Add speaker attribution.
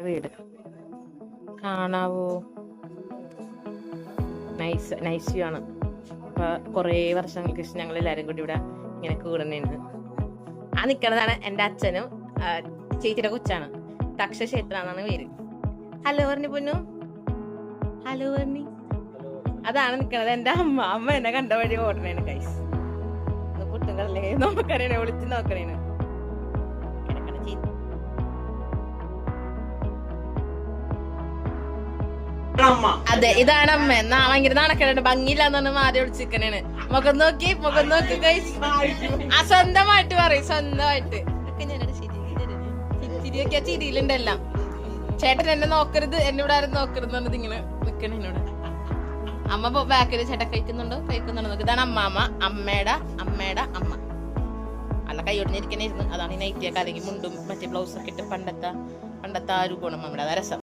Speaker 1: വീട് കാണാവോ? Nice view ആണ്. അപ്പൊ കുറേ വർഷങ്ങൾക്ക് ശേഷം ഞങ്ങൾ എല്ലാവരും കൂടി ഇവിടെ ഇങ്ങനെ കൂടുന്നുണ്ട്. ആ നിൽക്കുന്നതാണ് എൻ്റെ അച്ഛനും ചേച്ചിയുടെ കൊച്ചാണ്. തക്ഷക്ഷേത്ര എന്നാണ് പേര്. ഹലോ പറഞ്ഞു പൊന്നു, ഹലോ പറഞ്ഞു. അതാണ് നിൽക്കുന്നത് എൻ്റെ അമ്മ. അമ്മ എന്നെ കണ്ട വഴി ഓടണേണ് ഗൈസ്. പുട്ടും കടലേ നോക്കണേണ്, വിളിച്ച് നോക്കണേണ്. അതെ, ഇതാണ് അമ്മ. ഭയങ്കര നാണക്കേട്, ഭംഗിയില്ലാന്നാണ് ആദ്യം വിളിച്ചിരിക്കണേണ്. മുഖം നോക്കി ഗൈസ്. ആ സ്വന്തമായിട്ട് പറയും, സ്വന്തമായിട്ട്. ചിരിയൊക്കെ ചിരിയിലുണ്ടെല്ലാം. ചേട്ടൻ എന്നെ നോക്കരുത്, എന്നോട് ആരും നോക്കരുത് എന്നത് ഇങ്ങനെ നിക്കണ എന്നോട്. അമ്മ ബാക്കിൽ ചേട്ടൻ കഴിക്കുന്നുണ്ടോ നോക്കി. ഇതാണ് അമ്മാമ്മ, അമ്മയുടെ അമ്മ. അല്ല കൈയൊടിഞ്ഞിരിക്കണായിരുന്നു. അതാണ് ഈ നൈറ്റിയൊക്കെ അല്ലെങ്കിൽ മുണ്ടും മറ്റേ ബ്ലൗസൊക്കെ ഇട്ട് പണ്ടത്തെ ആ ഒരു ഗുണം നമ്മുടെ രസം.